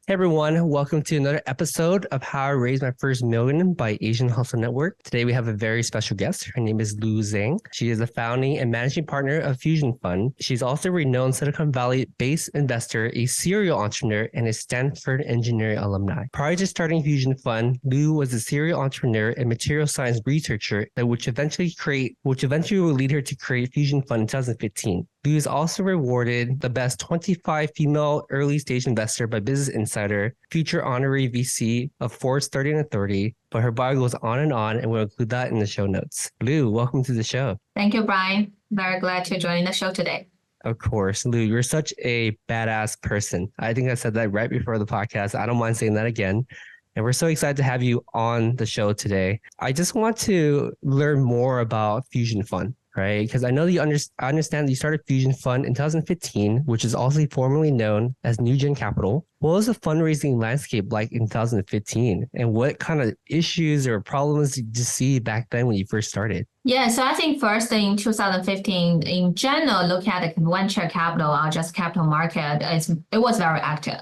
Hey everyone, welcome to another episode of How I Raised My First Million by Asian Hustle Network. Today we have a very special guest. Her name is Lu Zhang. She is the founding and managing partner of Fusion Fund. She's also a renowned Silicon Valley-based investor, a serial entrepreneur, and a Stanford engineering alumni. Prior to starting Fusion Fund, Lu was a serial entrepreneur and material science researcher which eventually will lead her to create Fusion Fund in 2015. Lu is also rewarded the best 25 female early stage investor by Business Insider, future honoree VC of Forbes 30 and 30, but her bio goes on, and we'll include that in the show notes. Lu, welcome to the show. Thank you, Brian. Very glad to join the show today. Of course, Lu, you're such a badass person. I think I said that right before the podcast. I don't mind saying that again. And we're so excited to have you on the show today. I just want to learn more about Fusion Fund. Right? Because I know that I understand that you started Fusion Fund in 2015, which is also formerly known as New Gen Capital. What was the fundraising landscape like in 2015? And what kind of issues or problems did you see back then when you first started? Yeah, so I think first in 2015, in general, look at the venture capital or just capital market, it was very active.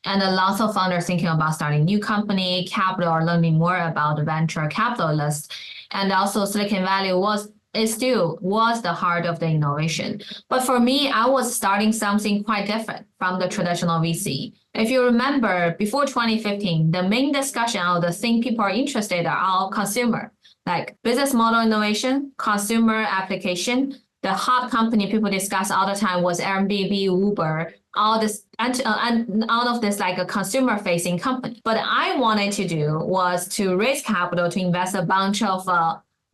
And lots of founders thinking about starting new company, capital, or learning more about venture capitalists. And also Silicon Valley it still was the heart of the innovation. But for me, I was starting something quite different from the traditional VC. If you remember, before 2015, the main discussion or the thing people are interested are all consumer, like business model innovation, consumer application. The hot company people discuss all the time was Airbnb, Uber, all this, and all of this like a consumer-facing company. But I wanted to do was to raise capital to invest a bunch of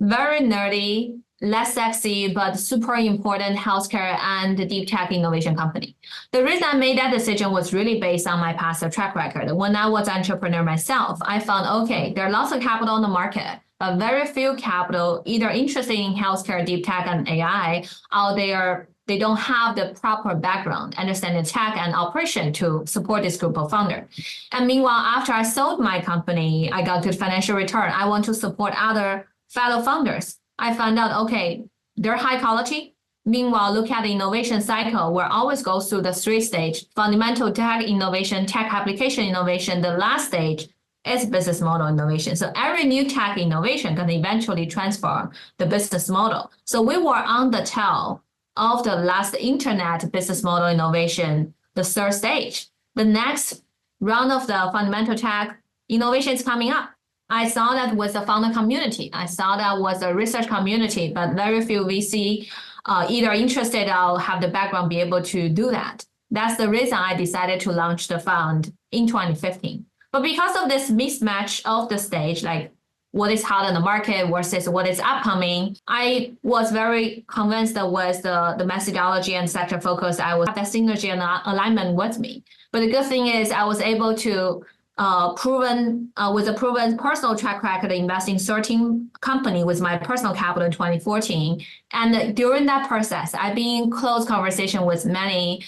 very nerdy, less sexy, but super important healthcare and deep tech innovation company. The reason I made that decision was really based on my past track record. When I was an entrepreneur myself, I found, okay, there are lots of capital on the market, but very few capital either interested in healthcare, deep tech, and AI, or they don't have the proper background, understanding tech and operation to support this group of founders. And meanwhile, after I sold my company, I got good financial return. I want to support other fellow founders. I found out, okay, they're high quality. Meanwhile, look at the innovation cycle, where always goes through the 3 stage, fundamental tech innovation, tech application innovation. The last stage is business model innovation. So every new tech innovation can eventually transform the business model. So we were on the tail of the last internet business model innovation, the 3rd stage. The next round of the fundamental tech innovation is coming up. I saw that with the founder community. I saw that was a research community, but very few VC either interested or have the background be able to do that. That's the reason I decided to launch the fund in 2015. But because of this mismatch of the stage, like what is hot in the market versus what is upcoming, I was very convinced that with the methodology and sector focus, I would have that synergy and alignment with me. But the good thing is I was able to with a proven personal track record investing 13 company with my personal capital in 2014. And during that process, I've been in close conversation with many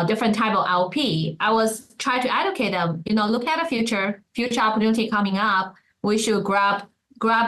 different type of LP. I was trying to educate them, look at the future opportunity coming up. We should grab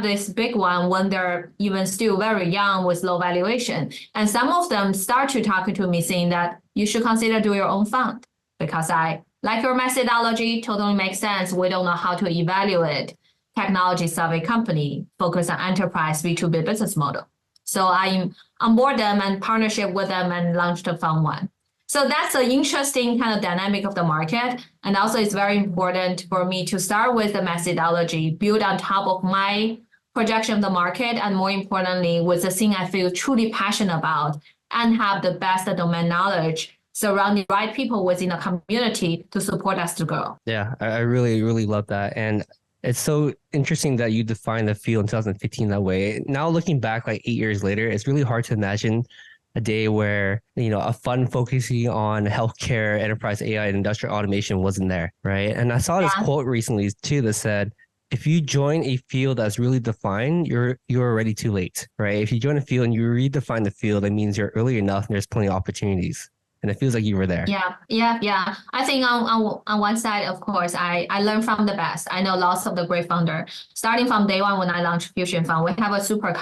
this big one when they're even still very young with low valuation. And some of them start to talk to me saying that you should consider do your own fund, because I like your methodology, totally makes sense. We don't know how to evaluate technology survey company focused on enterprise B2B business model. So I onboard them and partnership with them and launched a fund 1. So that's an interesting kind of dynamic of the market. And also it's very important for me to start with the methodology, build on top of my projection of the market, and more importantly, with the thing I feel truly passionate about and have the best domain knowledge, surrounding the right people within the community to support us to grow. Yeah, I really, really love that. And it's so interesting that you defined the field in 2015 that way. Now looking back like 8 years later, it's really hard to imagine a day where, a fund focusing on healthcare, enterprise AI, and industrial automation wasn't there, right? And I saw this quote recently too that said, if you join a field that's really defined, you're already too late, right? If you join a field and you redefine the field, that means you're early enough and there's plenty of opportunities. And it feels like you were there. Yeah. I think on one side, of course, I learned from the best. I know lots of the great founder. Starting from day one when I launched Fusion Fund, we have a super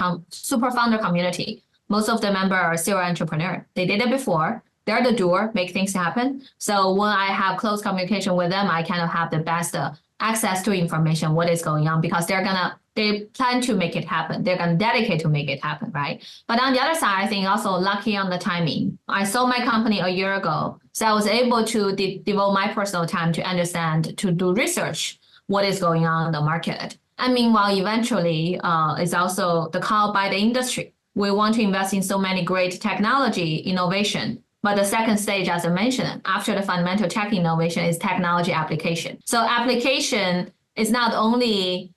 founder community. Most of the members are serial entrepreneur. They did it before. they're the doer, make things happen. So when I have close communication with them, I kind of have the best access to information, what is going on, because they plan to make it happen. They're going to dedicate to make it happen, right? But on the other side, I think also lucky on the timing. I sold my company a year ago. So I was able to devote my personal time to understand, to do research, what is going on in the market. And meanwhile, eventually, it's also the call by the industry. We want to invest in so many great technology innovation. But the second stage, as I mentioned, after the fundamental tech innovation is technology application. So application is not only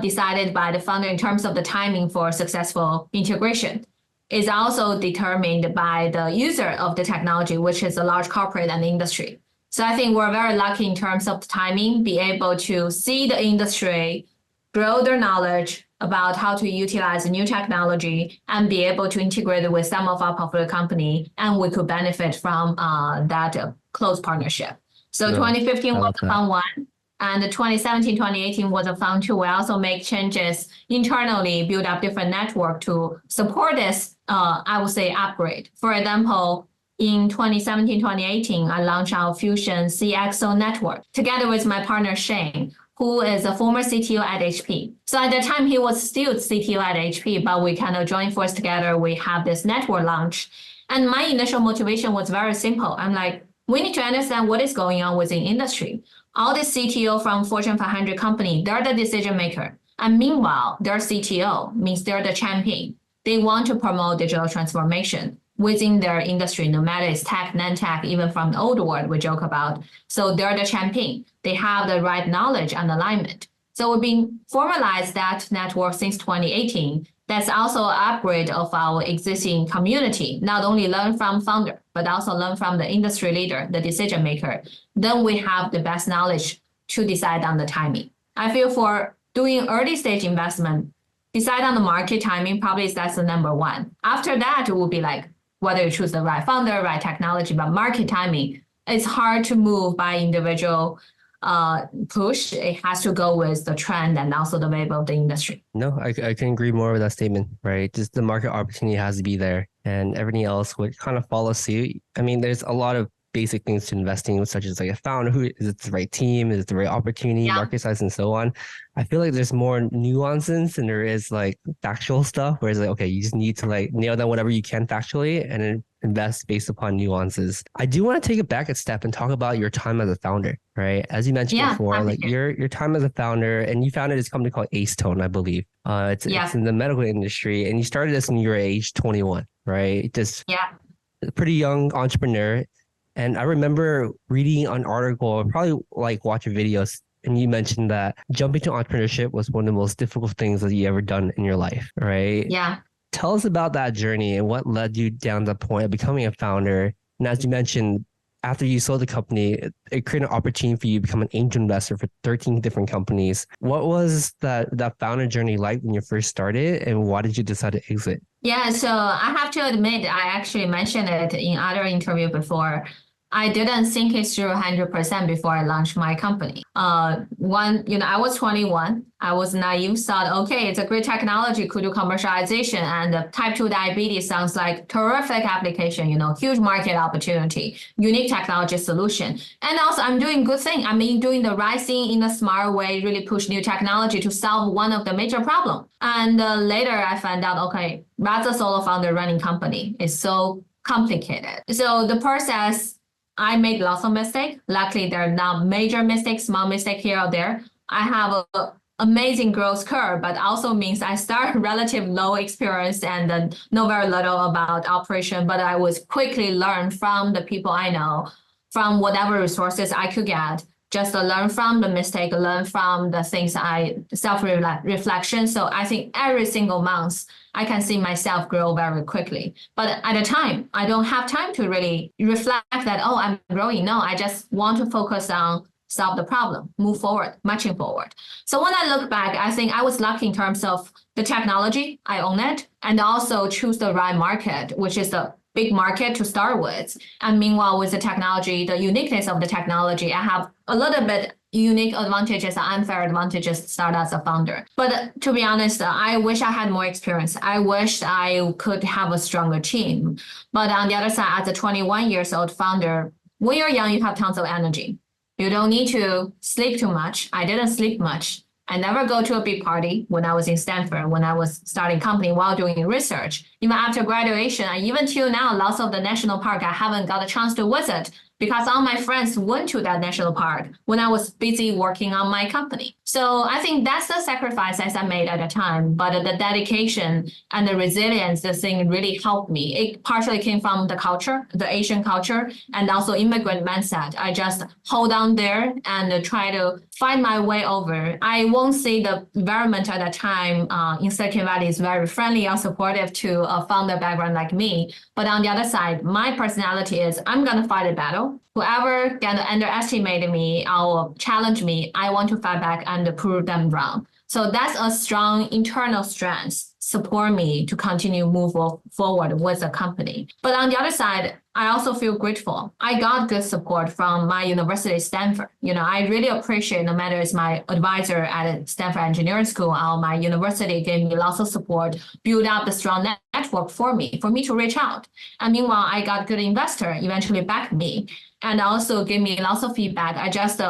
decided by the founder in terms of the timing for successful integration. It's also determined by the user of the technology, which is a large corporate and industry. So I think we're very lucky in terms of the timing, be able to see the industry grow their knowledge about how to utilize new technology and be able to integrate it with some of our portfolio company, and we could benefit from that close partnership. So 2015 was the fund one, and 2017, 2018 was a fund two. We also make changes internally, build up different network to support this, I would say, upgrade. For example, in 2017, 2018, I launched our Fusion CXO network together with my partner, Shane, who is a former CTO at HP. So at the time, he was still CTO at HP, but we kind of joined forces together. We have this network launch. And my initial motivation was very simple. I'm like, we need to understand what is going on within industry. All the CTO from Fortune 500 company, they're the decision maker. And meanwhile, their CTO means they're the champion. They want to promote digital transformation within their industry, no matter it's tech, non-tech, even from the old world we joke about. So they're the champion. They have the right knowledge and alignment. So we've been formalized that network since 2018. That's also an upgrade of our existing community, not only learn from founder, but also learn from the industry leader, the decision maker. Then we have the best knowledge to decide on the timing. I feel for doing early stage investment, decide on the market timing, probably that's the number one. After that, it will be like, whether you choose the right founder, right technology, but market timing, it's hard to move by individual push. It has to go with the trend and also the wave of the industry. No, I can agree more with that statement, right? Just the market opportunity has to be there and everything else would kind of follow suit. I mean, there's a lot of basic things to investing in, such as like a founder, who is it the right team, is it the right opportunity, market size, and so on. I feel like there's more nuances than there is like factual stuff, where it's like, okay, you just need to like nail down whatever you can factually and then invest based upon nuances. I do want to take it back a step and talk about your time as a founder, right? As you mentioned before, like your time as a founder, and you founded this company called Acetone, I believe. It's in the medical industry, and you started this when you were age 21, right? Just a pretty young entrepreneur. And I remember reading an article, probably like watching videos, and you mentioned that jumping to entrepreneurship was one of the most difficult things that you ever done in your life, right? Yeah. Tell us about that journey and what led you down the point of becoming a founder. And as you mentioned, after you sold the company, it created an opportunity for you to become an angel investor for 13 different companies. What was that founder journey like when you first started, and why did you decide to exit? Yeah, so I have to admit, I actually mentioned it in other interview before. I didn't think it through 100% before I launched my company. I was 21. I was naive, thought, okay, it's a great technology, could do commercialization, and type 2 diabetes sounds like terrific application, huge market opportunity, unique technology solution. And also I'm doing good thing. Doing the right thing in a smart way, really push new technology to solve one of the major problems. And later I found out, okay, that's a solo founder running company. It's so complicated. So the process, I made lots of mistakes. Luckily, there are not major mistakes, small mistake here or there. I have an amazing growth curve, but also means I start relative low experience and know very little about operation, but I was quickly learn from the people I know, from whatever resources I could get, just to learn from the mistake, learn from the things self-reflection. So I think every single month, I can see myself grow very quickly. But at the time, I don't have time to really reflect that, oh, I'm growing. No, I just want to focus on solve the problem, move forward, marching forward. So when I look back, I think I was lucky in terms of the technology, I own it, and also choose the right market, which is the big market to start with. And meanwhile, with the technology, the uniqueness of the technology, I have a little bit unique advantages and unfair advantages to start as a founder. But to be honest, I wish I had more experience. I wish I could have a stronger team. But on the other side, as a 21 years old founder, when you're young, you have tons of energy. You don't need to sleep too much. I didn't sleep much. I never go to a big party when I was in Stanford, when I was starting company while doing research. Even after graduation, and even till now, lots of the national park I haven't got a chance to visit because all my friends went to that national park when I was busy working on my company. So I think that's the sacrifices I made at the time, but the dedication and the resilience, the thing really helped me. It partially came from the culture, the Asian culture, and also immigrant mindset. I just hold on there and try to find my way over. I won't say the environment at that time in Silicon Valley is very friendly or supportive to a founder background like me. But on the other side, my personality is I'm going to fight a battle. Whoever can underestimate me or challenge me, I want to fight back and prove them wrong. So that's a strong internal strength support me to continue move forward with the company. But on the other side, I also feel grateful. I got good support from my university, Stanford. I really appreciate, no matter it's my advisor at Stanford Engineering School or my university gave me lots of support, build up the strong network for me to reach out. And meanwhile, I got good investor eventually backed me and also gave me lots of feedback. I just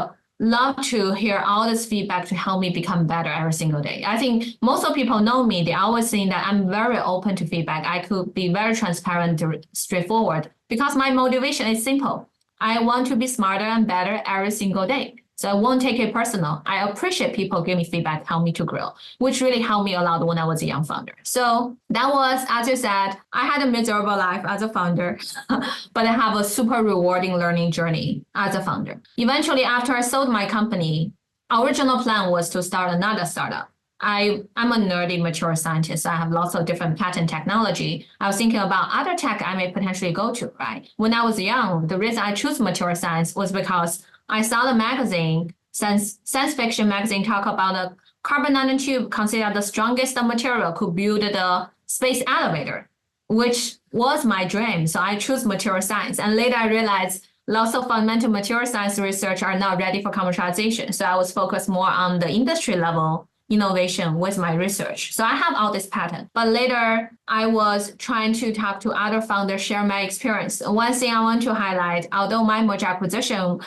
love to hear all this feedback to help me become better every single day. I think most of people know me. They always think that I'm very open to feedback. I could be very transparent, straightforward, because my motivation is simple. I want to be smarter and better every single day. So I won't take it personal. I appreciate people give me feedback, help me to grow, which really helped me a lot when I was a young founder. So that was, as you said, I had a miserable life as a founder, but I have a super rewarding learning journey as a founder. Eventually, after I sold my company, our original plan was to start another startup. I'm a nerdy mature scientist. I have lots of different patent technology. I was thinking about other tech I may potentially go to, right? When I was young, the reason I chose mature science was because I saw the magazine, science fiction magazine, talk about the carbon nanotube considered the strongest material could build the space elevator, which was my dream. So I chose material science. And later I realized lots of fundamental material science research are not ready for commercialization. So I was focused more on the industry level innovation with my research. So I have all this pattern. But later I was trying to talk to other founders, share my experience. One thing I want to highlight, although my merger acquisition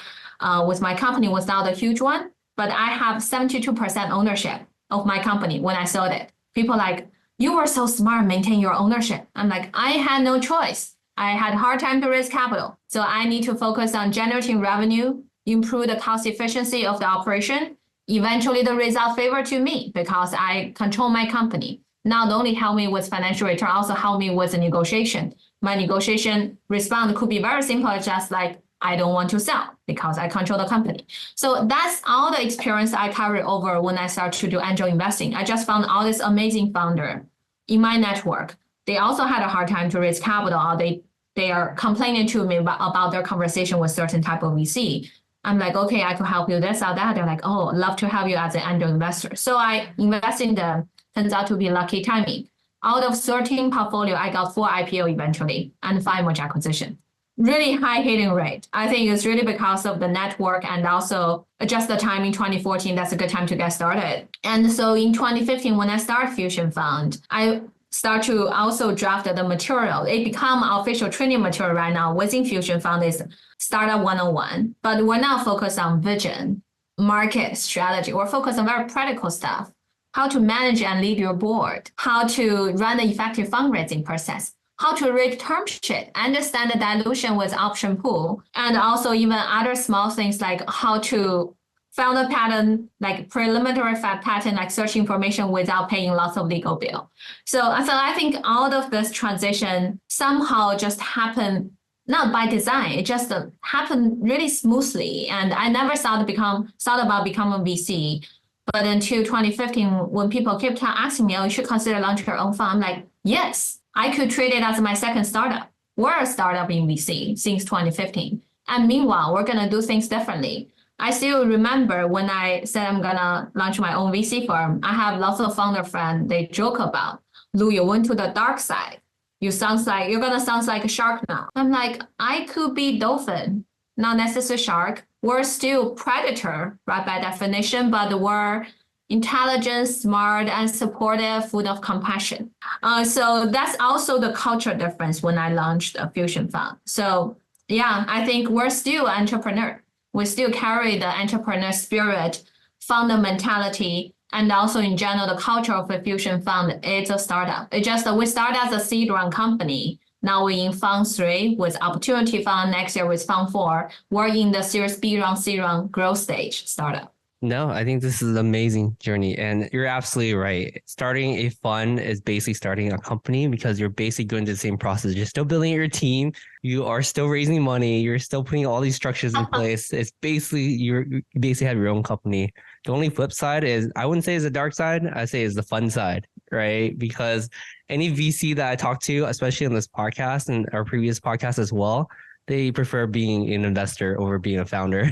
with my company was not a huge one, but I have 72% ownership of my company when I sold it. People like, you were so smart, maintain your ownership. I'm like, I had no choice. I had a hard time to raise capital. So I need to focus on generating revenue, improve the cost efficiency of the operation. Eventually the result favor to me because I control my company. Not only help me with financial return, also help me with the negotiation. My negotiation response could be very simple, just like, I don't want to sell because I control the company. So that's all the experience I carry over when I start to do angel investing. I just found all this amazing founder in my network. They also had a hard time to raise capital, or they are complaining to me about their conversation with certain type of VC. I'm like, okay, I could help you this or that. They're like, oh, love to have you as an angel investor. So I invest in them. Turns out to be lucky timing. Out of 13 portfolio, I got 4 IPO eventually and 5 merger acquisition. Really high hitting rate. I think it's really because of the network and also just the time in 2014, that's a good time to get started. And so in 2015, when I started Fusion Fund, I start to also draft the material. It become official training material right now within Fusion Fund is Startup 101, but we're not focused on vision, market strategy. We're focused on very practical stuff. How to manage and lead your board, how to run the effective fundraising process, how to read term sheet, understand the dilution with option pool, and also even other small things like how to found a patent, like preliminary patent, like search information without paying lots of legal bill. So I think all of this transition somehow just happened, not by design, it just happened really smoothly. And I never thought about becoming a VC. But until 2015, when people kept asking me, oh, you should consider launching your own fund, I'm like, yes, I could treat it as my second startup. We're a startup in VC since 2015. And meanwhile, we're going to do things differently. I still remember when I said I'm going to launch my own VC firm, I have lots of founder friends, they joke about, Lu, you went to the dark side. you're gonna sound like a shark now. I'm like, I could be dolphin, not necessarily shark. We're still predator, right, by definition, but we're intelligent, smart, and supportive, full of compassion. So that's also the culture difference when I launched a Fusion Fund. So yeah, I think we're still entrepreneur. We still carry the entrepreneur spirit, founder mentality, and also in general, the culture of a Fusion Fund. It's a startup. It's just we started as a seed round company. Now we're in Fund 3 with Opportunity Fund. Next year with Fund 4. We're in the Series B round, C round growth stage startup. No, I think this is an amazing journey. And you're absolutely right. Starting a fund is basically starting a company because you're basically going through the same process. You're still building your team. You are still raising money. You're still putting all these structures in place. It's basically, you basically have your own company. The only flip side is, I wouldn't say is the dark side. I say is the fun side, right? Because any VC that I talk to, especially on this podcast and our previous podcast as well, they prefer being an investor over being a founder.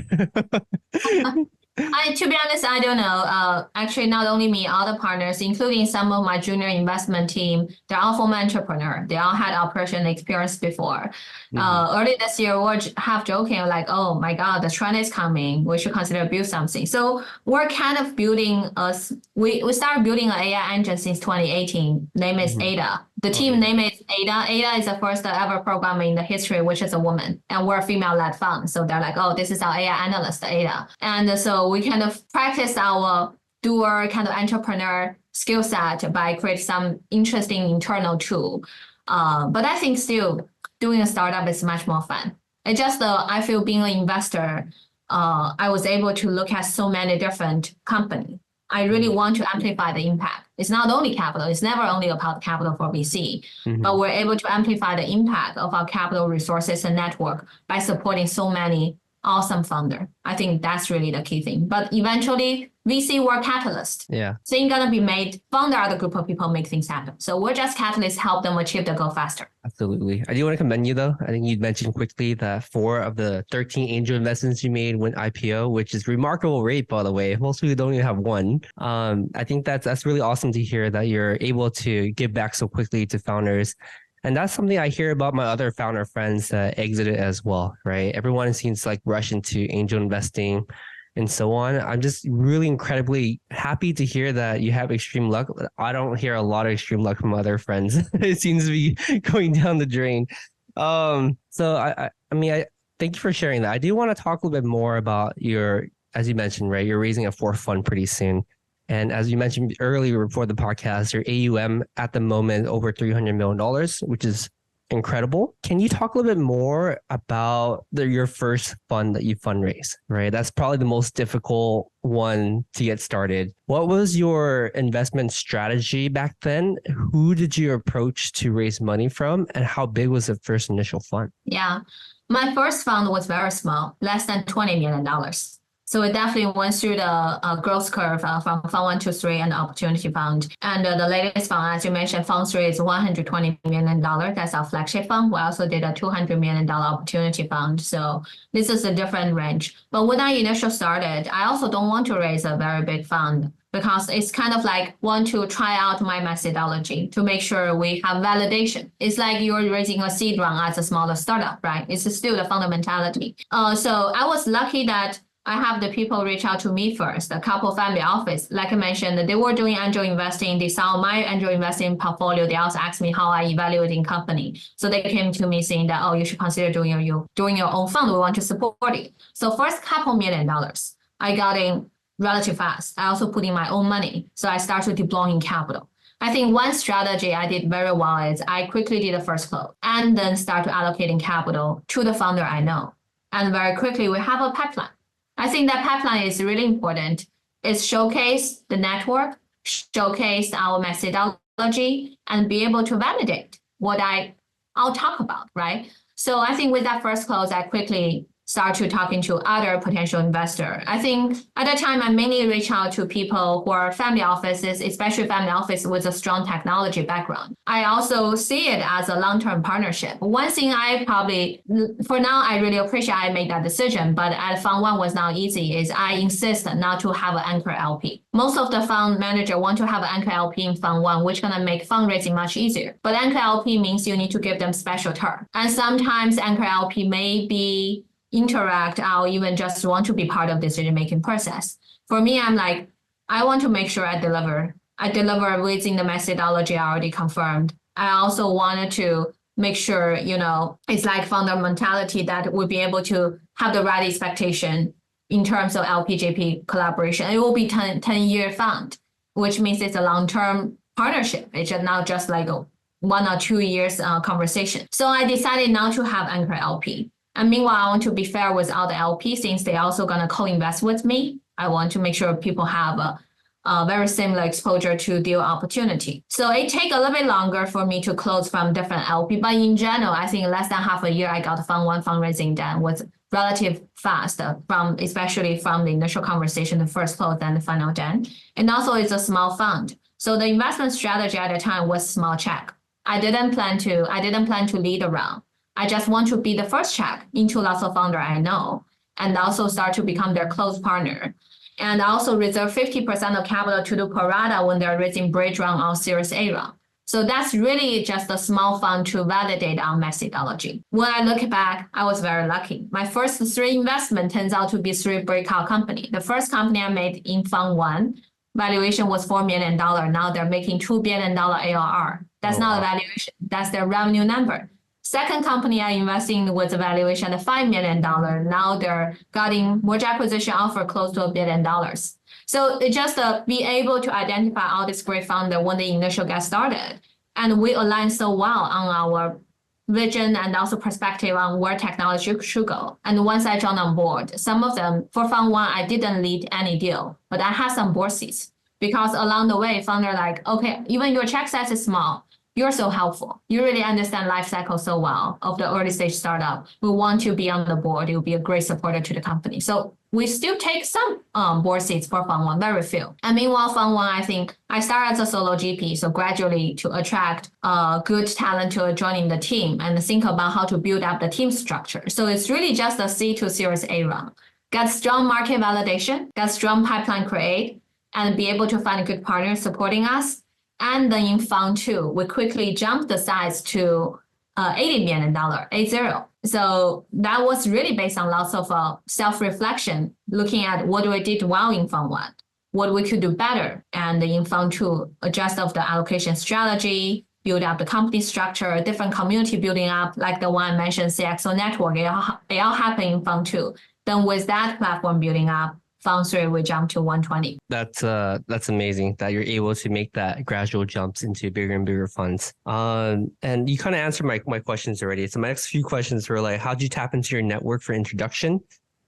To be honest, I don't know. Actually, not only me, other partners, including some of my junior investment team, they're all former entrepreneur. They all had operation experience before. Early this year, we're half joking, like, oh my God, the trend is coming. We should consider build something. So we're kind of building we started building an AI engine since 2018. Name is Ada. The team name is Ada. Ada is the first ever program in the history, which is a woman, and we're a female-led fund. So they're like, oh, this is our AI analyst, Ada. And so we kind of practice our dual kind of entrepreneur skill set by creating some interesting internal tool. But I think still doing a startup is much more fun. It just, I feel being an investor, I was able to look at so many different companies. I really want to amplify the impact. It's not only capital. It's never only about capital for VC, but we're able to amplify the impact of our capital resources and network by supporting so many awesome founder. I think that's really the key thing. But eventually, VC were catalyst. Yeah. Things gonna be made. Founder are the group of people make things happen. So we're just catalysts, help them achieve the goal faster. Absolutely. I do want to commend you though. I think you mentioned quickly that 4 of the 13 angel investments you made went IPO, which is remarkable rate, by the way. Most people don't even have one. I think that's really awesome to hear that you're able to give back so quickly to founders. And that's something I hear about my other founder friends that exited as well, right? Everyone seems to like rush into angel investing and so on. I'm just really incredibly happy to hear that you have extreme luck. I don't hear a lot of extreme luck from other friends. It seems to be going down the drain. So I thank you for sharing that. I do want to talk a little bit more about as you mentioned, right? You're raising a 4th fund pretty soon. And as you mentioned earlier before the podcast, your AUM at the moment over $300 million, which is incredible. Can you talk a little bit more about your first fund that you fundraise, right? That's probably the most difficult one to get started. What was your investment strategy back then? Who did you approach to raise money from? And how big was the first initial fund? Yeah, my first fund was very small, less than $20 million. So it definitely went through the growth curve from Fund 1 to 3 and Opportunity Fund. And the latest fund, as you mentioned, Fund 3 is $120 million. That's our flagship fund. We also did a $200 million Opportunity Fund. So this is a different range. But when I initially started, I also don't want to raise a very big fund because it's kind of like want to try out my methodology to make sure we have validation. It's like you're raising a seed round as a smaller startup, right? It's still the founder mentality. So I was lucky that I have the people reach out to me first, a couple family office. Like I mentioned, they were doing angel investing. They saw my angel investing portfolio. They also asked me how I evaluating company. So they came to me saying that, oh, you should consider doing your own fund. We want to support it. So first couple $1 million, I got in relatively fast. I also put in my own money. So I started deploying capital. I think one strategy I did very well is I quickly did the first close and then start allocating capital to the founder I know. And very quickly, we have a pipeline. I think that pipeline is really important. It's showcase the network, showcase our methodology, and be able to validate what I'll talk about, right? So I think with that first close, I quickly start to talking to other potential investor. I think at that time, I mainly reach out to people who are family offices, especially family office with a strong technology background. I also see it as a long-term partnership. One thing I probably, for now, I really appreciate I made that decision, but at Fund 1 was not easy, is I insist not to have an anchor LP. Most of the fund manager want to have an anchor LP in Fund 1, which gonna make fundraising much easier. But anchor LP means you need to give them special term. And sometimes anchor LP may be interact or even just want to be part of decision-making process. For me, I'm like, I want to make sure I deliver. I deliver within the methodology I already confirmed. I also wanted to make sure, it's like founder mentality that we'll be able to have the right expectation in terms of LPJP collaboration. It will be 10-year fund, which means it's a long-term partnership. It's not just like a 1 or 2 years conversation. So I decided not to have anchor LP. And meanwhile, I want to be fair with all the LP since they're also going to co-invest with me. I want to make sure people have a very similar exposure to deal opportunity. So it take a little bit longer for me to close from different LP, but in general, I think less than half a year, I got Fund 1 fundraising done was relative fast especially from the initial conversation, the first close and the final done. And also it's a small fund. So the investment strategy at the time was small check. I didn't plan to lead around. I just want to be the first check into lots of founder I know and also start to become their close partner. And I also reserve 50% of capital to do pro rata when they're raising bridge round or Series A round. So that's really just a small fund to validate our methodology. When I look back, I was very lucky. My first 3 investment turns out to be 3 breakout company. The first company I made in Fund 1, valuation was $4 million. Now they're making $2 billion ARR. That's not a valuation. That's their revenue number. Second company I invested in was a valuation of $5 million. Now they're getting merger acquisition offer close to $1 billion. So it just be able to identify all this great founder when the initial get started. And we align so well on our vision and also perspective on where technology should go. And once I joined on board, some of them, for Fund 1, I didn't lead any deal, but I had some board seats. Because along the way, founder like, okay, even your check size is small, you're so helpful. You really understand life cycle so well of the early stage startup. We want to be on the board. You'll be a great supporter to the company. So we still take some board seats for Fund 1, very few. And meanwhile, Fund 1, I think I started as a solo GP, so gradually to attract good talent to joining the team and think about how to build up the team structure. So it's really just a C to Series A round. Get strong market validation, get strong pipeline create, and be able to find a good partner supporting us. And then in Fund 2, we quickly jumped the size to $80 million, 80. So that was really based on lots of self-reflection, looking at what we did well in Fund 1, what we could do better. And in Fund 2, adjust of the allocation strategy, build up the company structure, different community building up, like the one I mentioned, CXO network, it all happened in Fund 2. Then with that platform building up, Fund 3, we jumped to 120. That's amazing that you're able to make that gradual jumps into bigger and bigger funds. And you kind of answered my questions already. So my next few questions were like, how'd you tap into your network for introduction?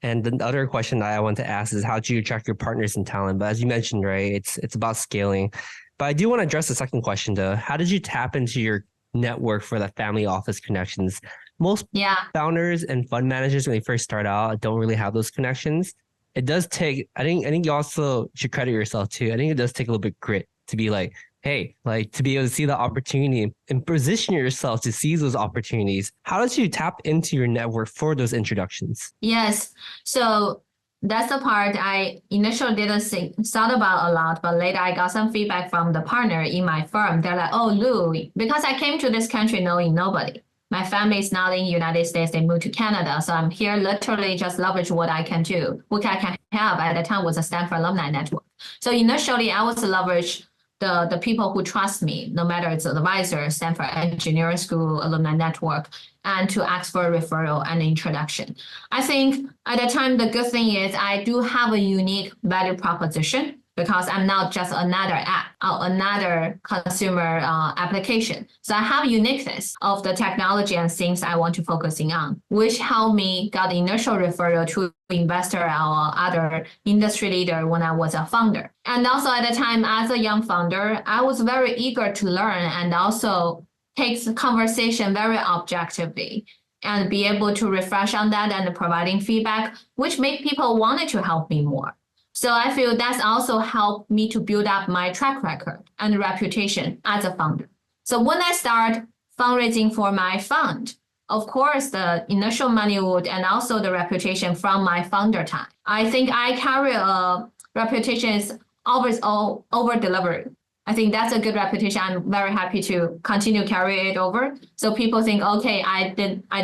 And the other question that I want to ask is, how'd you attract your partners and talent? But as you mentioned, right, it's about scaling. But I do want to address the second question though. How did you tap into your network for the family office connections? Most founders and fund managers, when they first start out, don't really have those connections. It does take, I think you also should credit yourself too. I think it does take a little bit of grit to be like, hey, like to be able to see the opportunity and position yourself to seize those opportunities. How did you tap into your network for those introductions? Yes. So that's the part I initially didn't thought about a lot, but later I got some feedback from the partner in my firm. They're like, oh, Lu, because I came to this country knowing nobody. My family is not in the United States. They moved to Canada. So I'm here literally just leverage what I can do. What I can have at the time was a Stanford alumni network. So initially I was leverage the people who trust me, no matter it's advisor, Stanford Engineering School, alumni network, and to ask for a referral and introduction. I think at the time, the good thing is I do have a unique value proposition, because I'm not just another app or another consumer application. So I have uniqueness of the technology and things I want to focusing on, which helped me got the initial referral to investor or other industry leader when I was a founder. And also at the time, as a young founder, I was very eager to learn and also take the conversation very objectively. and be able to refresh on that and providing feedback, which make people wanted to help me more. So I feel that's also helped me to build up my track record and reputation as a founder. So when I start fundraising for my fund, of course, the initial money would, and also the reputation from my founder time. I think I carry a reputation is always over delivery. I think that's a good reputation. I'm very happy to continue carry it over. So people think, okay, I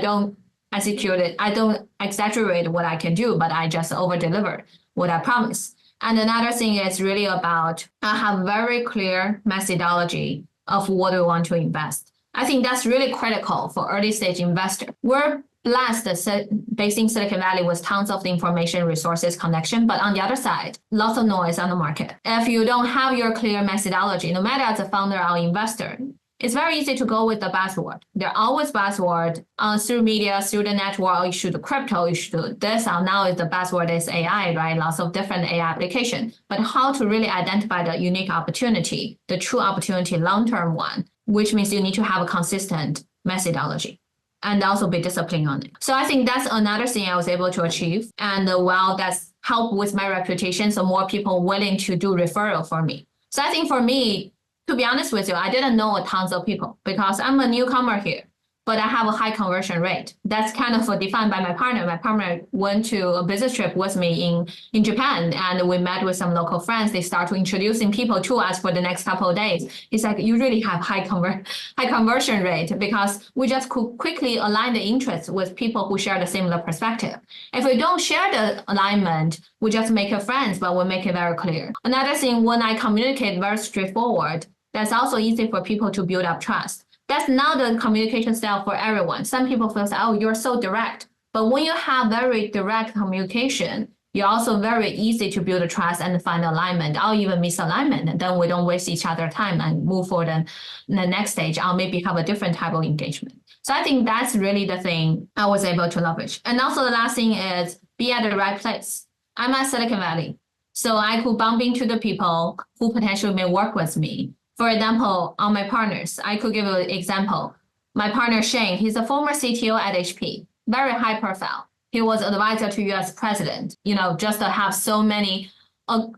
don't execute it. I don't exaggerate what I can do, but I just over deliver what I promise. And another thing is really about, I have very clear methodology of what we want to invest. I think that's really critical for early stage investor. We're blessed based in Silicon Valley with tons of information, resources, connection, but on the other side, lots of noise on the market. If you don't have your clear methodology, no matter as a founder or investor, it's very easy to go with the buzzword. There are always buzzword through media, through the network. Oh, you should do crypto, you should do this. Now the buzzword is AI, right? Lots of different AI applications. But how to really identify the unique opportunity, the true opportunity, long-term one, which means you need to have a consistent methodology and also be disciplined on it. So I think that's another thing I was able to achieve. And while that's helped with my reputation, so more people willing to do referral for me. So I think for me, to be honest with you, I didn't know tons of people because I'm a newcomer here, but I have a high conversion rate. That's kind of defined by my partner. My partner went to a business trip with me in Japan, and we met with some local friends. They start to introducing people to us for the next couple of days. It's like, you really have high conversion rate because we just could quickly align the interests with people who share the similar perspective. If we don't share the alignment, we just make it friends, but we make it very clear. Another thing, when I communicate very straightforward, that's also easy for people to build up trust. That's not the communication style for everyone. Some people feel like, oh, you're so direct. But when you have very direct communication, you're also very easy to build a trust and find alignment or even misalignment. And then we don't waste each other's time and move forward and the next stage, or maybe have a different type of engagement. So I think that's really the thing I was able to leverage. And also the last thing is be at the right place. I'm at Silicon Valley, so I could bump into the people who potentially may work with me. For example, on my partners, I could give you an example. My partner, Shane, he's a former CTO at HP, very high profile. He was advisor to US president, just to have so many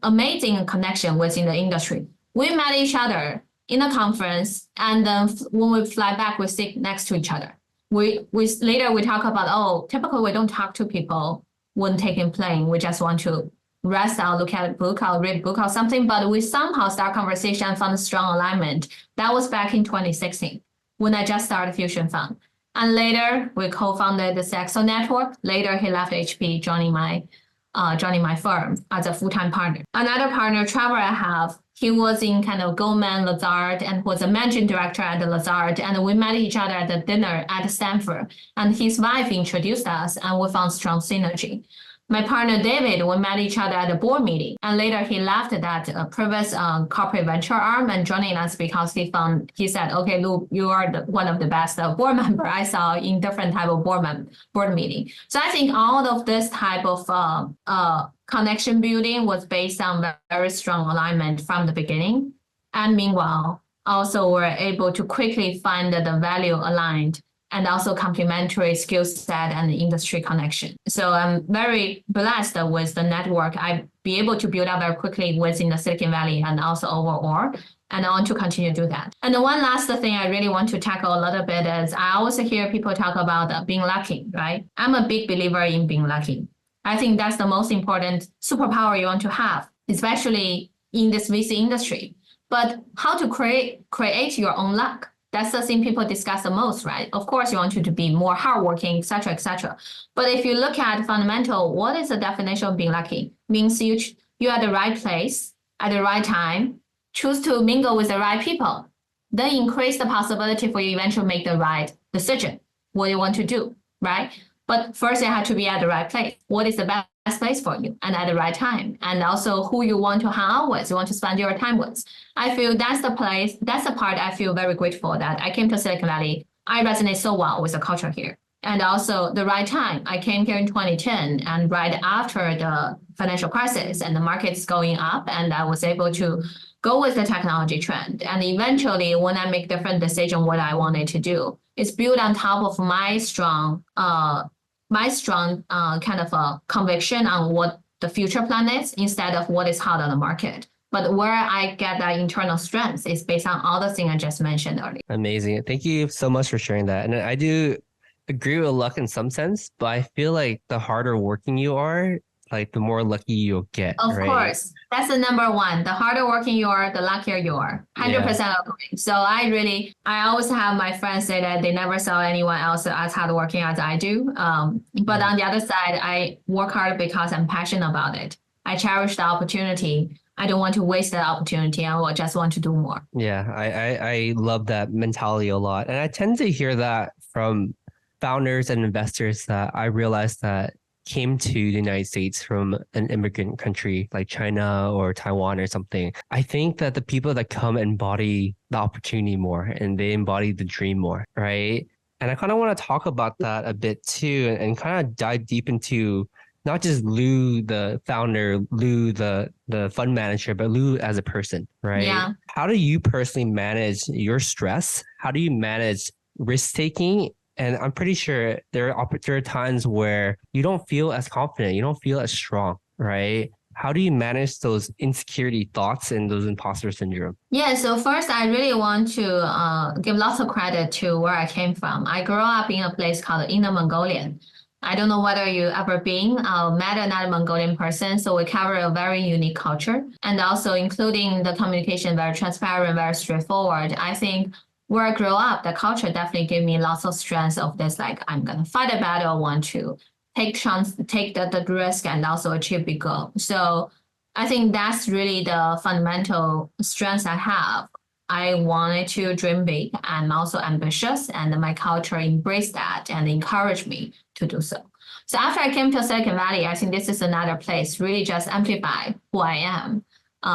amazing connection within the industry. We met each other in a conference, and then when we fly back, we sit next to each other. We later talk about, typically we don't talk to people when taking plane. We just want to rest out, look at a book, or read a book or something, but we somehow start conversation and found a strong alignment. That was back in 2016 when I just started Fusion Fund. And later we co-founded the Saxo Network. Later he left HP, joining my firm as a full-time partner. Another partner, Trevor, I have, he was in kind of Goldman, Lazard, and was a managing director at the Lazard. And we met each other at the dinner at Stanford. And his wife introduced us, and we found strong synergy. My partner, David, we met each other at a board meeting, and later he left that previous corporate venture arm and joining us because he said, okay, Lu, you are one of the best board member I saw in different type of board meeting. So I think all of this type of connection building was based on very strong alignment from the beginning. And meanwhile, also we're able to quickly find the value aligned and also complementary skill set and industry connection. So I'm very blessed with the network I be able to build up very quickly within the Silicon Valley and also overall. And I want to continue to do that. And the one last thing I really want to tackle a little bit is I always hear people talk about being lucky, right? I'm a big believer in being lucky. I think that's the most important superpower you want to have, especially in this VC industry. But how to create your own luck? That's the thing people discuss the most, right? Of course, you want you to be more hardworking, et cetera, et cetera. But if you look at fundamental, what is the definition of being lucky? Means you're at the right place at the right time, choose to mingle with the right people, then increase the possibility for you eventually make the right decision, what you want to do, right? But first you have to be at the right place. What is the best place for you and at the right time? And also who you want to hang out with, you want to spend your time with. I feel that's the part I feel very grateful that I came to Silicon Valley. I resonate so well with the culture here. And also the right time. I came here in 2010 and right after the financial crisis and the market's going up, and I was able to go with the technology trend. And eventually when I make different decision, what I wanted to do is build on top of my strong kind of a conviction on what the future plan is instead of what is hot on the market. But where I get that internal strength is based on all the things I just mentioned earlier. Amazing. Thank you so much for sharing that. And I do agree with luck in some sense, but I feel like the harder working you are, like the more lucky you'll get. Of right? course. That's the number one. The harder working you are, the luckier you are. 100% agree. So I always have my friends say that they never saw anyone else as hardworking as I do. But on the other side, I work hard because I'm passionate about it. I cherish the opportunity. I don't want to waste that opportunity. I just want to do more. Yeah, I love that mentality a lot. And I tend to hear that from founders and investors that I realized that came to the United States from an immigrant country like China or Taiwan or something. I think that the people that come embody the opportunity more and they embody the dream more, right? And I kind of want to talk about that a bit too and kind of dive deep into not just Lu, the founder, Lu, the fund manager, but Lu as a person, right? Yeah. How do you personally manage your stress? How do you manage risk taking? And I'm pretty sure there are times where you don't feel as confident, you don't feel as strong, right? How do you manage those insecurity thoughts and those imposter syndrome? Yeah, so first, I really want to give lots of credit to where I came from. I grew up in a place called Inner Mongolian. I don't know whether you ever been, met another Mongolian person. So we cover a very unique culture and also including the communication, very transparent, very straightforward. I think where I grew up, the culture definitely gave me lots of strength of this, like I'm going to fight a battle, want to take the risk and also achieve big goal. So I think that's really the fundamental strength I have. I wanted to dream big. I'm also ambitious and my culture embraced that and encouraged me to do so. So after I came to Silicon Valley, I think this is another place really just amplify who I am,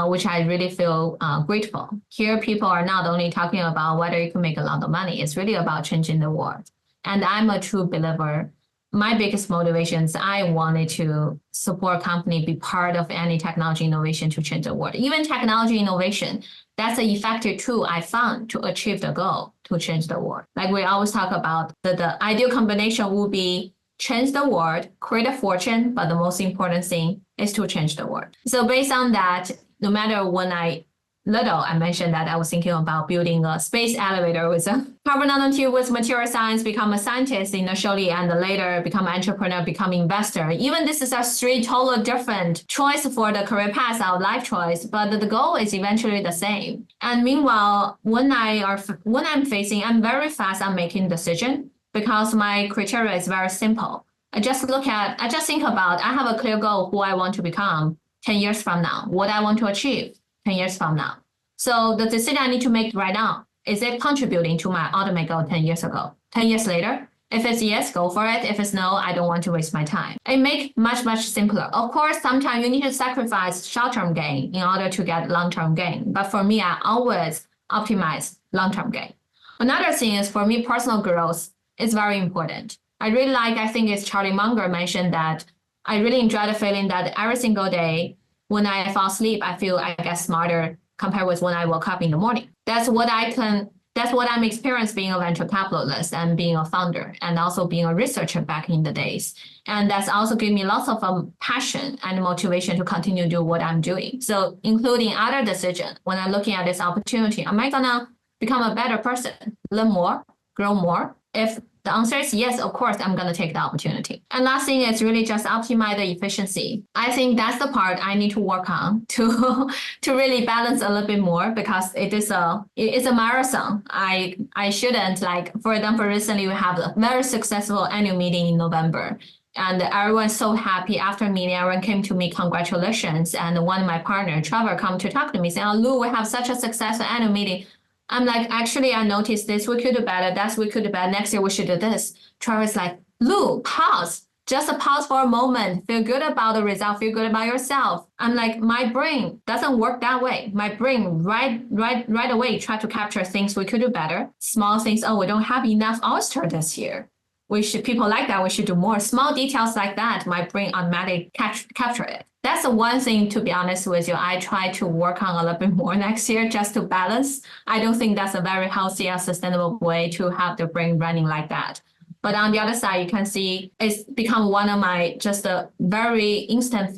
which I really feel grateful. Here, people are not only talking about whether you can make a lot of money, it's really about changing the world. And I'm a true believer. My biggest motivation is I wanted to support company, be part of any technology innovation to change the world. Even technology innovation, that's an effective tool I found to achieve the goal to change the world. Like we always talk about the ideal combination would be change the world, create a fortune, but the most important thing is to change the world. So based on that, no matter when I mentioned that I was thinking about building a space elevator with a carbon nanotube with material science, become a scientist initially, and later become an entrepreneur, become investor. Even this is a three totally different choice for the career path, our life choice, but the goal is eventually the same. And meanwhile, when I'm very fast on making decision because my criteria is very simple. I just think about, I have a clear goal, who I want to become 10 years from now, what I want to achieve 10 years from now. So the decision I need to make right now, is it contributing to my ultimate goal 10 years ago? 10 years later, if it's yes, go for it. If it's no, I don't want to waste my time. It makes much, much simpler. Of course, sometimes you need to sacrifice short-term gain in order to get long-term gain. But for me, I always optimize long-term gain. Another thing is for me, personal growth is very important. I think it's Charlie Munger mentioned that I really enjoy the feeling that every single day when I fall asleep, I feel I get smarter compared with when I woke up in the morning. That's what I'm experiencing being a venture capitalist and being a founder and also being a researcher back in the days. And that's also given me lots of passion and motivation to continue to do what I'm doing. So including other decisions, when I'm looking at this opportunity, am I gonna become a better person, learn more, grow more? If the answer is yes, of course, I'm going to take the opportunity. And last thing is really just optimize the efficiency. I think that's the part I need to work on to really balance a little bit more because it's a marathon. I shouldn't, like, for example, recently we have a very successful annual meeting in November. And everyone's so happy after meeting. Everyone came to me, congratulations. And one of my partner, Trevor, come to talk to me saying, oh, Lu, we have such a successful annual meeting. I'm like, actually, I noticed this. We could do better. We could do better. Next year, we should do this. Trevor's like, Lu, pause. Just pause for a moment. Feel good about the result. Feel good about yourself. I'm like, my brain doesn't work that way. My brain right away try to capture things we could do better. Small things. Oh, we don't have enough oyster this year. people like that, we should do more. Small details like that, my brain automatically capture it. That's the one thing, to be honest with you, I try to work on a little bit more next year just to balance. I don't think that's a very healthy and sustainable way to have the brain running like that. But on the other side, you can see it's become one of my just a very instant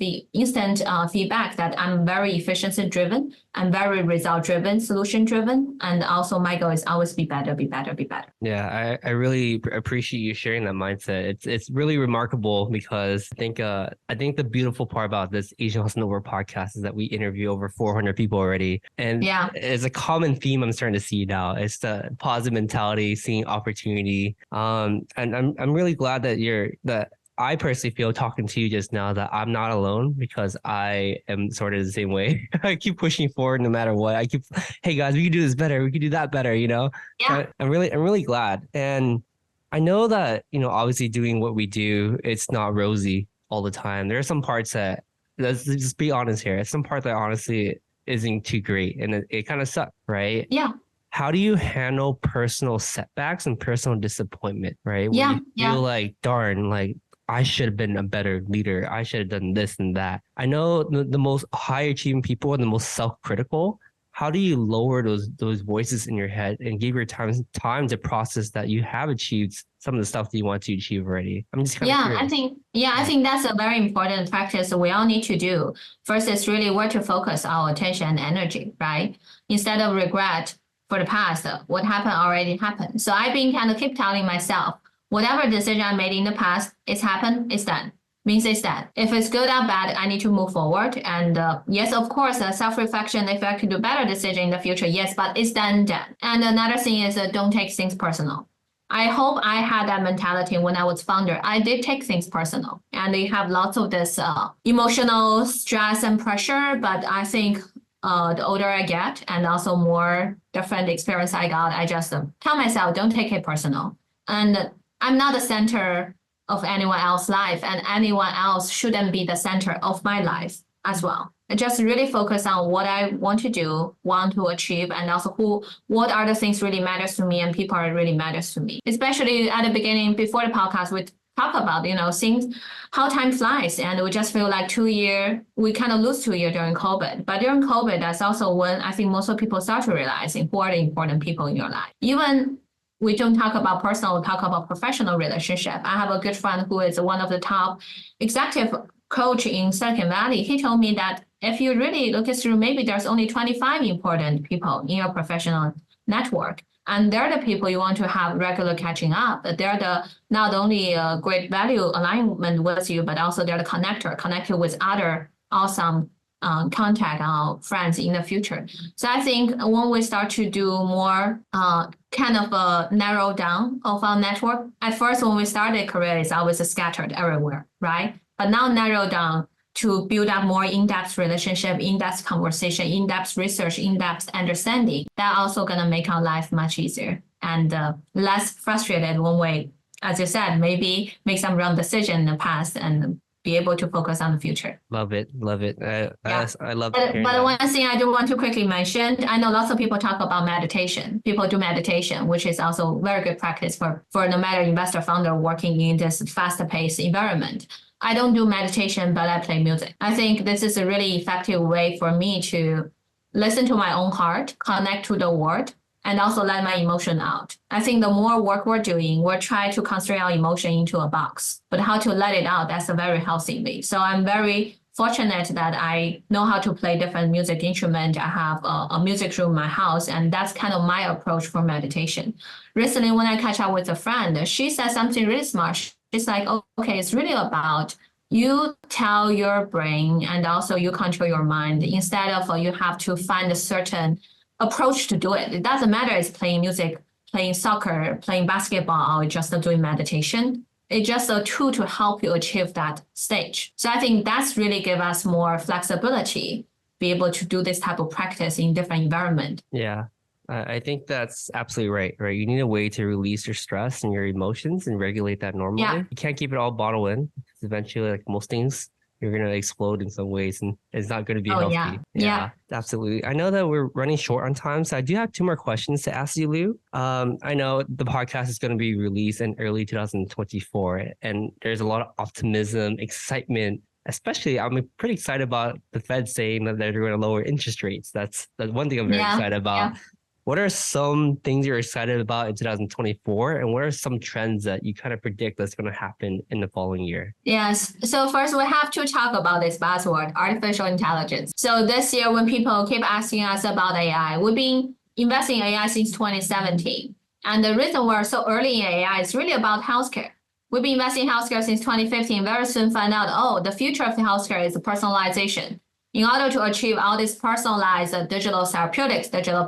feedback that I'm very efficiency driven. I'm very result driven, solution driven. And also my goal is always be better, be better, be better. Yeah, I really appreciate you sharing that mindset. It's really remarkable because I think the beautiful part about this Asian Hustle Network podcast is that we interview over 400 people already. And yeah, it's a common theme I'm starting to see now. It's the positive mentality, seeing opportunity. And I'm really glad that I personally feel talking to you just now that I'm not alone because I am sort of the same way. I keep pushing forward no matter what. Hey guys, we can do this better. We can do that better, you know? Yeah. I'm really glad. And I know that, obviously doing what we do, it's not rosy all the time. There are some parts that, let's just be honest here, some part that honestly isn't too great and it kind of sucks, right? Yeah. How do you handle personal setbacks and personal disappointment, right? Where Yeah. you feel like, darn, like I should have been a better leader. I should have done this and that. I know the most high achieving people and the most self-critical. How do you lower those voices in your head and give your time to process that you have achieved some of the stuff that you want to achieve already? I'm just kind of curious. I think that's a very important practice we all need to do. First is really where to focus our attention and energy, right? Instead of regret for the past, what happened already happened. So I've been kind of keep telling myself, whatever decision I made in the past, it's happened, it's done. Means it's done. If it's good or bad, I need to move forward. And yes, of course, self-reflection, if I could do better decision in the future, yes, but it's done. And another thing is don't take things personal. I hope I had that mentality when I was founder. I did take things personal and they have lots of this emotional stress and pressure. But I think the older I get and also more different experience I got, I just tell myself, don't take it personal. And I'm not the center of anyone else's life and anyone else shouldn't be the center of my life as well. I just really focus on what I want to do, want to achieve, and also what are the things really matters to me and people are really matters to me. Especially at the beginning, before the podcast, we talk about, things, how time flies. And we just feel like 2 years, we kind of lose 2 years during COVID. But during COVID, that's also when I think most of people start to realize who are the important people in your life. Even we don't talk about personal, we talk about professional relationship. I have a good friend who is one of the top executive coach in Silicon Valley. He told me that if you really look it through, maybe there's only 25 important people in your professional network. And they're the people you want to have regular catching up. They're the not only great value alignment with you, but also they're the connected with other awesome contact our friends in the future. So I think when we start to do more kind of narrow down of our network, at first when we started career, it's always scattered everywhere, right? But now narrow down to build up more in-depth relationship, in-depth conversation, in-depth research, in-depth understanding. That also gonna make our life much easier and less frustrated when we, as you said, maybe make some wrong decision in the past and be able to focus on the future. Love it. I love But one thing I do want to quickly mention, I know lots of people talk about meditation. People do meditation, which is also very good practice for no matter investor, founder working in this fast-paced environment. I don't do meditation, but I play music. I think this is a really effective way for me to listen to my own heart, connect to the world, and also let my emotion out. I think the more work we're doing, we're trying to constrain our emotion into a box, but how to let it out, that's a very healthy way. So I'm very fortunate that I know how to play different music instrument. I have a music room in my house, and that's kind of my approach for meditation. Recently, when I catch up with a friend, she said something really smart. She's like, okay, it's really about you tell your brain and also you control your mind instead of you have to find a certain approach to do it. It doesn't matter it's playing music, playing soccer, playing basketball, or just doing meditation. It's just a tool to help you achieve that stage. So I think that's really give us more flexibility, be able to do this type of practice in different environment. Yeah, I think that's absolutely right? You need a way to release your stress and your emotions and regulate that normally. Yeah. You can't keep it all bottled in because eventually, like most things, you're going to explode in some ways and it's not going to be Oh, healthy. yeah. Absolutely. I know that we're running short on time, so I do have two more questions to ask you, Lu. I know the podcast is going to be released in early 2024, and there's a lot of optimism, excitement. Especially, I'm pretty excited about the Fed saying that they're going to lower interest rates. That's one thing I'm very excited about. Yeah. What are some things you're excited about in 2024? And what are some trends that you kind of predict that's going to happen in the following year? Yes. So first we have to talk about this buzzword, artificial intelligence. So this year when people keep asking us about AI, we've been investing in AI since 2017. And the reason we're so early in AI is really about healthcare. We've been investing in healthcare since 2015. Very soon find out, the future of the healthcare is personalization. In order to achieve all this personalized digital therapeutics, digital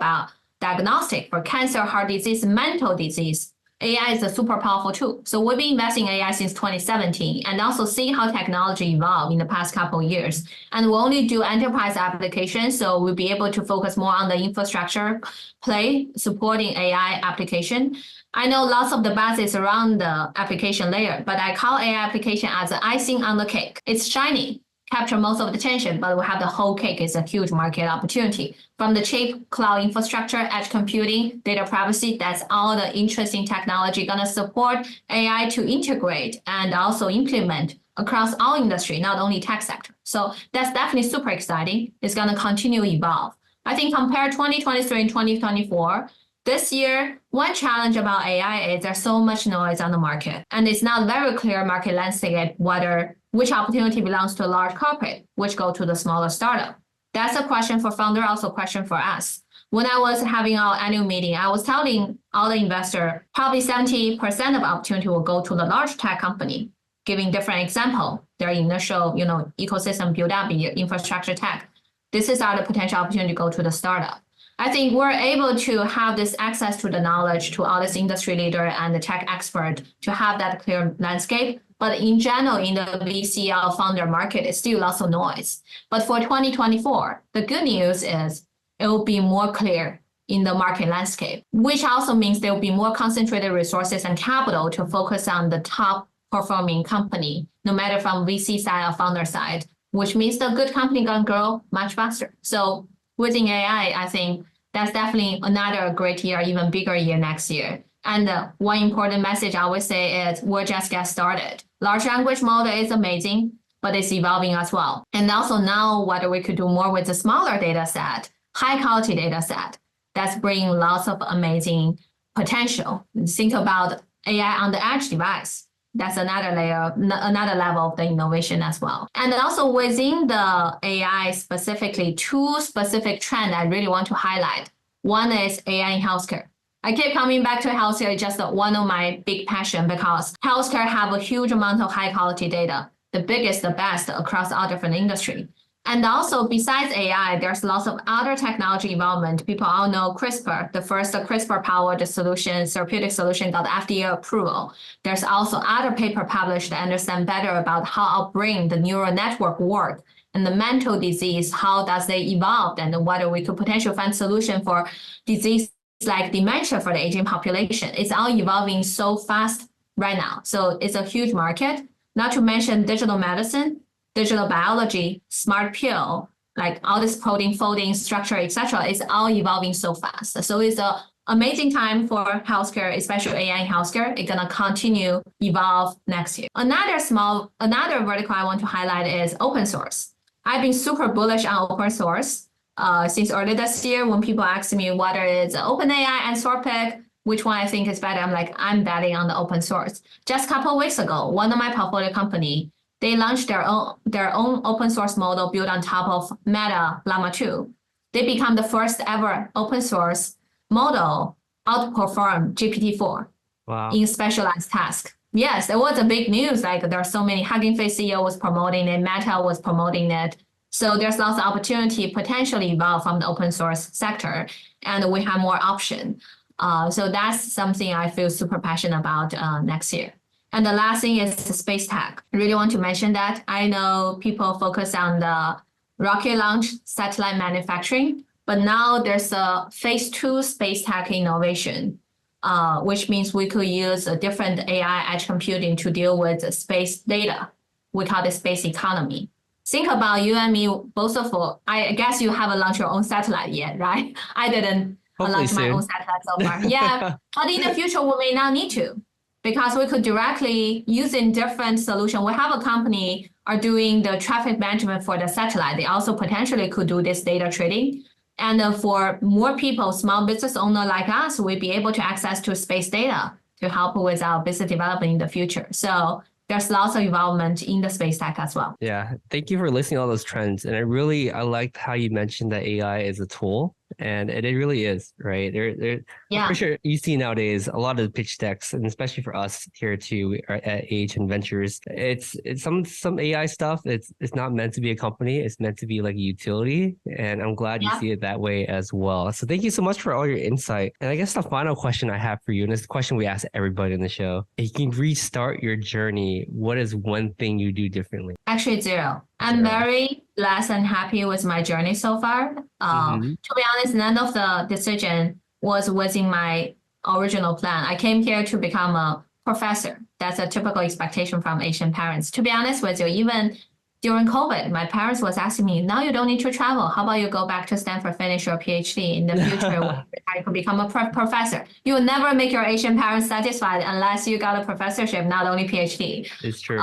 diagnostic for cancer, heart disease, mental disease, AI is a super powerful tool. So we've been investing in AI since 2017 and also see how technology evolved in the past couple of years. And we'll only do enterprise applications, so we'll be able to focus more on the infrastructure play supporting AI application. I know lots of the buzz is around the application layer, but I call AI application as the icing on the cake. It's shiny, capture most of the attention, but we have the whole cake is a huge market opportunity. From the chip, cloud infrastructure, edge computing, data privacy, that's all the interesting technology going to support AI to integrate and also implement across all industry, not only tech sector. So that's definitely super exciting. It's going to continue to evolve. I think compare 2023 and 2024, this year, one challenge about AI is there's so much noise on the market, and it's not very clear market landscape which opportunity belongs to a large corporate, which go to the smaller startup. That's a question for founder, also a question for us. When I was having our annual meeting, I was telling all the investors, probably 70% of opportunity will go to the large tech company, giving different example, their initial ecosystem build up in infrastructure tech. This is our potential opportunity to go to the startup. I think we're able to have this access to the knowledge to all this industry leader and the tech expert to have that clear landscape. But in general, in the VC or founder market, it's still lots of noise. But for 2024, the good news is it will be more clear in the market landscape, which also means there will be more concentrated resources and capital to focus on the top performing company, no matter from VC side or founder side, which means the good company going to grow much faster. So within AI, I think that's definitely another great year, even bigger year next year. And one important message I always say is we're just getting started. Large language model is amazing, but it's evolving as well. And also now whether we could do more with a smaller data set, high quality data set, that's bringing lots of amazing potential. Think about AI on the edge device. That's another layer, another level of the innovation as well. And also within the AI specifically, two specific trends I really want to highlight. One is AI in healthcare. I keep coming back to healthcare, it's just one of my big passion because healthcare have a huge amount of high quality data, the biggest, the best across all different industry. And also besides AI, there's lots of other technology involvement. People all know CRISPR, the first CRISPR-powered solution, therapeutic solution got FDA approval. There's also other paper published to understand better about how our brain, the neural network work, and the mental disease, how does they evolve, and whether we could potentially find solution for disease like dementia for the aging population. It's all evolving so fast right now. So it's a huge market, not to mention digital medicine, digital biology, smart pill, like all this protein folding structure, etc. It's all evolving so fast. So it's an amazing time for healthcare, especially AI in healthcare. It's gonna continue evolve next year. Another vertical I want to highlight is open source. I've been super bullish on open source since early this year. When people ask me whether it's OpenAI and Anthropic, which one I think is better, I'm betting on the open source. Just a couple of weeks ago, one of my portfolio company, they launched their own open source model built on top of Meta Llama 2. They become the first ever open source model outperform GPT-4 in specialized tasks. Yes, it was a big news. Like there are so many. Hugging Face CEO was promoting it, Meta was promoting it. So there's lots of opportunity potentially evolve from the open source sector, and we have more option. So that's something I feel super passionate about next year. And the last thing is the space tech. I really want to mention that. I know people focus on the rocket launch, satellite manufacturing, but now there's a phase 2 space tech innovation, which means we could use a different AI edge computing to deal with space data. We call it space economy. think about you and me, both of us. I guess you haven't launched your own satellite yet, right? I didn't Hopefully launch my soon. own satellite so far. Yeah, but in the future, we may not need to because we could directly using different solution. We have a company are doing the traffic management for the satellite. They also potentially could do this data trading. And for more people, small business owner like us, we'll be able to access to space data to help with our business development in the future. So there's lots of involvement in the space tech as well. Yeah, thank you for listing all those trends. And I liked how you mentioned that AI is a tool, and it really is, right? I'm pretty sure you see nowadays a lot of the pitch decks, and especially for us here too at Age and Ventures, it's some AI stuff. It's not meant to be a company. It's meant to be like a utility, and I'm glad you see it that way as well. So thank you so much for all your insight. And I guess the final question I have for you, and it's the question we ask everybody in the show: if you can restart your journey, what is one thing you do differently? Actually, zero. I'm very blessed and happy with my journey so far. To be honest, none of the decision was within my original plan. I came here to become a professor. That's a typical expectation from Asian parents. To be honest with you, even during COVID, my parents was asking me, now you don't need to travel. How about you go back to Stanford, finish your PhD in the future? I could become a professor. You will never make your Asian parents satisfied unless you got a professorship, not only PhD. It's true.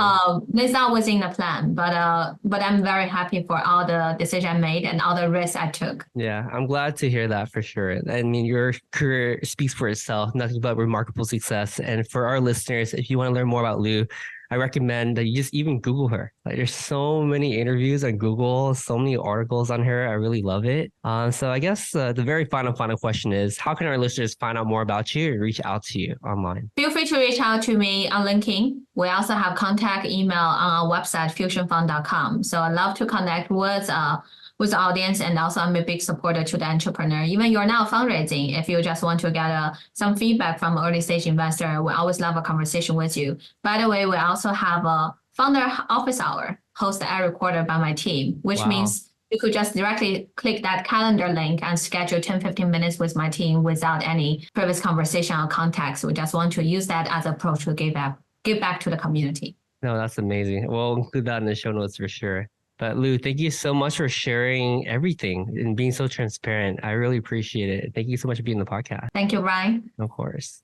It's not within the plan, but I'm very happy for all the decisions I made and all the risks I took. Yeah, I'm glad to hear that for sure. I mean, your career speaks for itself, nothing but remarkable success. And for our listeners, if you want to learn more about Lu, I recommend that you just even Google her. Like, there's so many interviews on Google, so many articles on her. I really love it. So I guess the very final question is, how can our listeners find out more about you and reach out to you online? Feel free to reach out to me on LinkedIn. We also have contact email on our website, fusionfund.com. So I'd love to connect with the audience, and also I'm a big supporter to the entrepreneur. Even you're now fundraising, if you just want to get some feedback from early stage investor, we always love a conversation with you. By the way, we also have a founder office hour hosted every quarter by my team, which means you could just directly click that calendar link and schedule 10-15 minutes with my team without any previous conversation or context. We just want to use that as an approach to give back to the community. No, that's amazing. We'll include that in the show notes for sure. But Lu, thank you so much for sharing everything and being so transparent. I really appreciate it. Thank you so much for being on the podcast. Thank you, Ryan. Of course.